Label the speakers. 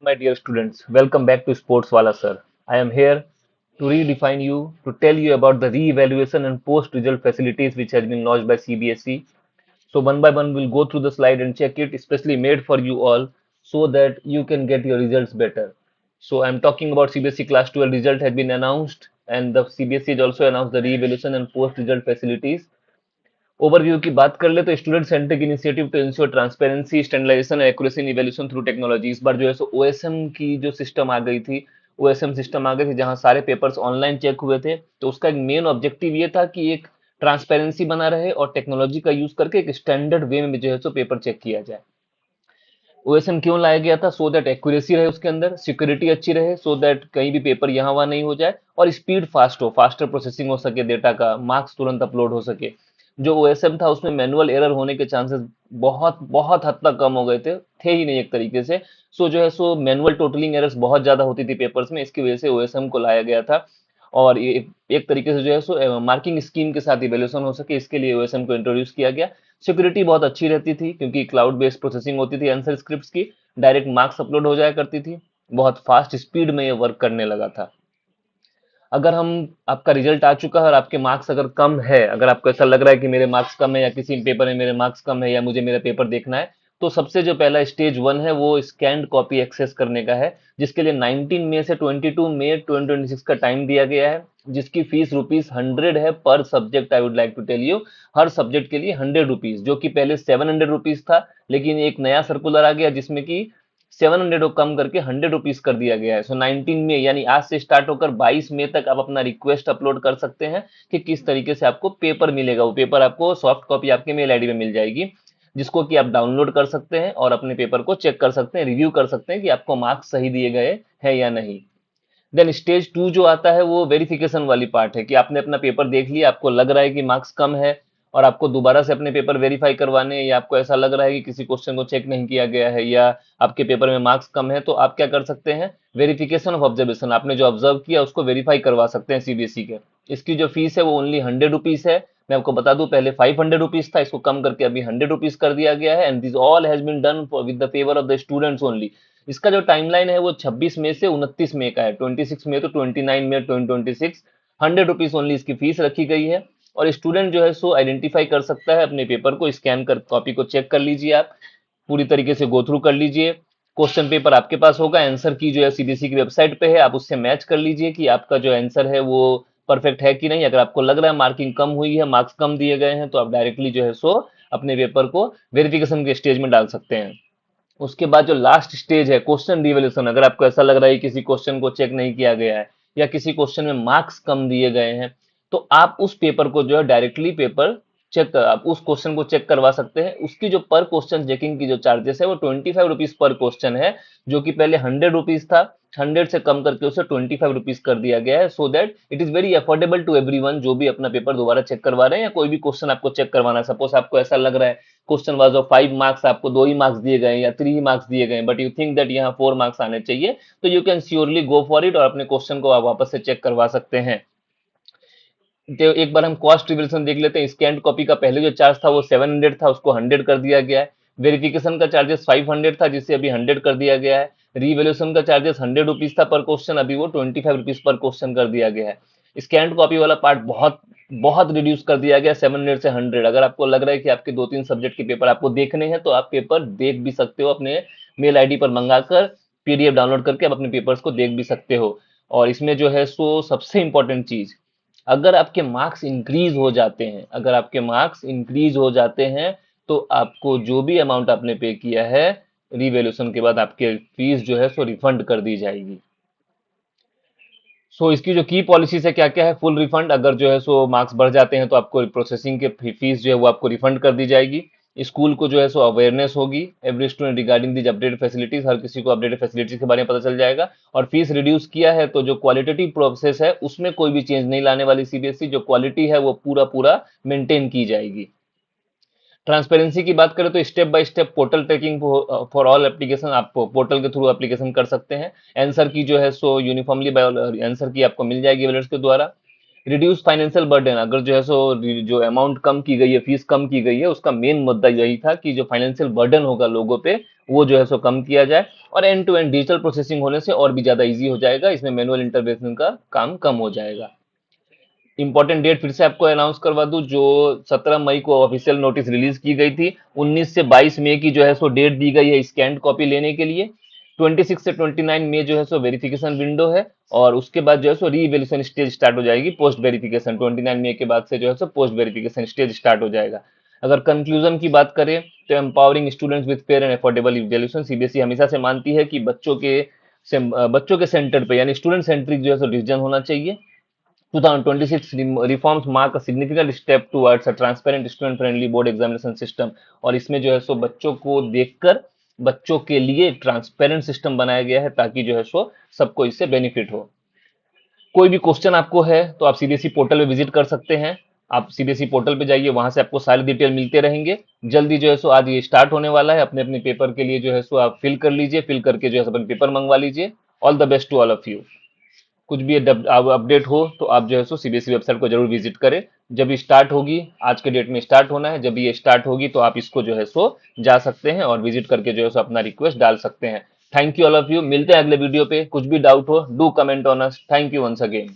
Speaker 1: My dear students, welcome back to Sports Wala Sir. I am here to redefine you, to tell you about the re-evaluation and post-result facilities which has been launched by CBSE. So one by one, we'll go through the slide and check it, especially made for you all, so that you can get your results better. So I'm talking about CBSE Class 12 result has been announced, and the CBSE has also announced the re-evaluation and post-result facilities. Overview की बात कर ले तो student centric initiative to ensure transparency standardisation accuracy in evaluation through technology. इस बार जो है सो OSM की जो सिस्टम आ गई थी, ओएसएम सिस्टम आ गई थी जहां सारे पेपर्स ऑनलाइन चेक हुए थे। तो उसका एक मेन ऑब्जेक्टिव ये था कि एक ट्रांसपेरेंसी बना रहे और टेक्नोलॉजी का यूज करके एक स्टैंडर्ड वे में जो है सो पेपर चेक किया जाए। ओएसएम क्यों लाया गया था? सो दैट एक्यूरेसी रहे उसके अंदर, सिक्योरिटी अच्छी रहे, सो दैट कहीं भी पेपर यहाँ वहां नहीं हो जाए, और स्पीड फास्ट हो, फास्टर प्रोसेसिंग हो सके डेटा का, मार्क्स तुरंत अपलोड हो सके। जो ओएसएम था उसमें मैनुअल एरर होने के चांसेस बहुत बहुत हद तक कम हो गए थे ही नहीं एक तरीके से। सो जो है सो मैनुअल टोटलिंग एरर्स बहुत ज्यादा होती थी पेपर्स में, इसकी वजह से ओएसएम को लाया गया था। और ये एक तरीके से जो है सो मार्किंग स्कीम के साथ इवेल्यूशन हो सके, इसके लिए ओएसएम को इंट्रोड्यूस किया गया। सिक्योरिटी बहुत अच्छी रहती थी क्योंकि क्लाउड बेस्ड प्रोसेसिंग होती थी आंसर स्क्रिप्ट्स की, डायरेक्ट मार्क्स अपलोड हो जाया करती थी, बहुत फास्ट स्पीड में ये वर्क करने लगा था। अगर हम आपका रिजल्ट आ चुका है और आपके मार्क्स अगर कम है, अगर आपको ऐसा लग रहा है कि मेरे मार्क्स कम है या किसी पेपर में मेरे मार्क्स कम है या मुझे मेरा पेपर देखना है, तो सबसे जो पहला स्टेज वन है वो स्कैन्ड कॉपी एक्सेस करने का है, जिसके लिए 19 मई से 22 मई 2026 का टाइम दिया गया है, जिसकी फीस ₹100 है पर subject. I would like to tell you, हर सब्जेक्ट के लिए ₹100, जो कि पहले ₹700 था, लेकिन एक नया सर्कुलर आ गया जिसमें कि 700 को कम करके ₹100 कर दिया गया है। सो 19 में यानी आज से स्टार्ट होकर 22 मई तक आप अपना रिक्वेस्ट अपलोड कर सकते हैं कि किस तरीके से आपको पेपर मिलेगा। वो पेपर आपको सॉफ्ट कॉपी आपके मेल आईडी में मिल जाएगी, जिसको कि आप डाउनलोड कर सकते हैं और अपने पेपर को चेक कर सकते हैं, रिव्यू कर सकते हैं कि आपको मार्क्स सही दिए गए हैं या नहीं। देन स्टेज टू जो आता है वो वेरिफिकेशन वाली पार्ट है कि आपने अपना पेपर देख लिया, आपको लग रहा है कि मार्क्स कम है और आपको दोबारा से अपने पेपर वेरीफाई करवाने हैं, या आपको ऐसा लग रहा है कि किसी क्वेश्चन को चेक नहीं किया गया है या आपके पेपर में मार्क्स कम है, तो आप क्या कर सकते हैं? वेरिफिकेशन ऑफ ऑब्जर्वेशन, आपने जो ऑब्जर्व किया उसको वेरीफाई करवा सकते हैं सीबीएसई के। इसकी जो फीस है वो ओनली ₹100 है। मैं आपको बता दूं, पहले ₹500 था, इसको कम करके अभी ₹100 कर दिया गया है, and this all has been done with the favour of the students only. इसका जो टाइमलाइन है वो 26 मई से 29 मई का है, 26 मई तो 29 मई 2026। ₹100 ओनली इसकी फीस रखी गई है, और स्टूडेंट जो है सो आइडेंटिफाई कर सकता है अपने पेपर को, स्कैन कर कॉपी को चेक कर लीजिए, आप पूरी तरीके से गो थ्रू कर लीजिए। क्वेश्चन पेपर आपके पास होगा, आंसर की जो है सीबीएसई की वेबसाइट पे है, आप उससे मैच कर लीजिए कि आपका जो आंसर है वो परफेक्ट है कि नहीं। अगर आपको लग रहा है मार्किंग कम हुई है, मार्क्स कम दिए गए हैं, तो आप डायरेक्टली जो है सो अपने पेपर को वेरिफिकेशन के स्टेज में डाल सकते हैं। उसके बाद जो लास्ट स्टेज है क्वेश्चन रिवोल्यूशन, अगर आपको ऐसा लग रहा है किसी क्वेश्चन को चेक नहीं किया गया है या किसी क्वेश्चन में मार्क्स कम दिए गए हैं, तो आप उस पेपर को जो है डायरेक्टली पेपर चेक कर, आप उस क्वेश्चन को चेक करवा सकते हैं। उसकी जो पर क्वेश्चन चेकिंग की जो चार्जेस है वो ₹25 पर क्वेश्चन है, जो कि पहले ₹100 था, 100 से कम करके उसे ₹25 कर दिया गया है, so that it is very affordable to everyone जो भी अपना पेपर दोबारा चेक करवा रहे हैं या कोई भी क्वेश्चन आपको चेक करवाना है। सपोज आपको ऐसा लग रहा है क्वेश्चन वाज ऑफ 5 मार्क्स, आपको 2 ही मार्क्स दिए गए या 3 ही मार्क्स दिए गए, बट यू थिंक दैट यहाँ 4 मार्क्स आने चाहिए, तो you can surely go for it और अपने क्वेश्चन को आप वापस से चेक करवा सकते हैं। तो एक बार हम कॉस्ट रिविजन देख लेते हैं। स्कैन कॉपी का पहले जो चार्ज था वो 700 था, उसको 100 कर दिया गया है। वेरिफिकेशन का चार्जेस 500 था, जिसे अभी 100 कर दिया गया है। रीवैल्यूएशन का चार्जेस ₹100 था पर क्वेश्चन, अभी वो ₹25 पर क्वेश्चन कर दिया गया है। स्कैन कॉपी वाला पार्ट बहुत बहुत रिड्यूस कर दिया गया, 700 से 100। अगर आपको लग रहा है कि आपके 2-3 सब्जेक्ट के पेपर आपको देखने हैं, तो आप पेपर देख भी सकते हो, अपने मेल आईडी पर मंगाकर पीडीएफ डाउनलोड करके आप अपने पेपर्स को देख भी सकते हो। और इसमें जो है सो सबसे इंपॉर्टेंट चीज, अगर आपके मार्क्स इंक्रीज हो जाते हैं, अगर आपके मार्क्स इंक्रीज हो जाते हैं, तो आपको जो भी अमाउंट आपने पे किया है रिवैल्यूएशन के बाद, आपके फीस जो है सो रिफंड कर दी जाएगी। सो इसकी जो की पॉलिसीज है क्या क्या है? फुल रिफंड, अगर जो है सो मार्क्स बढ़ जाते हैं तो आपको प्रोसेसिंग के फीस जो है वो आपको रिफंड कर दी जाएगी। स्कूल को जो है सो अवेयरनेस होगी every student regarding these updated facilities, हर किसी को अपडेटेड फैसिलिटीज के बारे में पता चल जाएगा। और फीस रिड्यूस किया है तो जो क्वालिटेटिव प्रोसेस है उसमें कोई भी चेंज नहीं लाने वाली सीबीएसई, जो क्वालिटी है वो पूरा पूरा मेंटेन की जाएगी। ट्रांसपेरेंसी की बात करें तो step by step portal tracking for all application, आप पोर्टल के थ्रू एप्लीकेशन कर सकते हैं। आंसर की जो है सो यूनिफॉर्मली आंसर की आपको मिल जाएगी वेलर्स के द्वारा। रिड्यूस फाइनेंशियल बर्डन, अगर जो है सो जो अमाउंट कम की गई है, फीस कम की गई है, उसका मेन मुद्दा यही था कि जो फाइनेंशियल बर्डन होगा लोगों पे वो जो है सो कम किया जाए। और end to end digital processing होने से और भी ज्यादा इजी हो जाएगा, इसमें मैनुअल इंटरवेंशन का काम कम हो जाएगा। इंपॉर्टेंट डेट फिर से आपको अनाउंस करवा दूं, जो 17 मई को ऑफिशियल नोटिस रिलीज की गई थी, 19 से 22 मई की जो है सो डेट दी गई है स्कैन कॉपी लेने के लिए। 26 से 29 मई जो है सो वेरिफिकेशन विंडो है, और उसके बाद जो है सो रीवैल्यूएशन स्टेज स्टार्ट हो जाएगी पोस्ट वेरिफिकेशन। 29 मई के बाद से जो है so post verification stage start हो जाएगा। अगर कंक्लूजन की बात करें तो empowering students with fair and affordable evaluation, CBSE हमेशा से मानती है कि बच्चों के सेंटर पे यानी स्टूडेंट सेंट्रिक जो है सो डिसीजन होना चाहिए। 2026 reforms mark a significant step towards a transparent student friendly board examination system। और इसमें जो है सो बच्चों को देखकर बच्चों के लिए ट्रांसपेरेंट सिस्टम बनाया गया है, ताकि जो है सो सबको इससे बेनिफिट हो। कोई भी क्वेश्चन आपको है तो आप सीबीएसई पोर्टल पे विजिट कर सकते हैं। आप सीबीएसई पोर्टल पे जाइए, वहां से आपको सारी डिटेल मिलते रहेंगे। जल्दी जो है सो आज ये स्टार्ट होने वाला है, अपने अपने पेपर के लिए जो है सो आप फिल कर लीजिए, फिल करके जो है अपने पेपर मंगवा लीजिए। All the best to all of you. कुछ भी अपडेट हो तो आप जो है सो सीबीएसई वेबसाइट को जरूर विजिट करें। जब ये स्टार्ट होगी, आज के डेट में स्टार्ट होना है, जब ये स्टार्ट होगी तो आप इसको जो है सो जा सकते हैं और विजिट करके जो है सो अपना रिक्वेस्ट डाल सकते हैं। Thank you all of you, मिलते हैं अगले वीडियो पे। कुछ भी डाउट हो do comment on us. Thank you once again.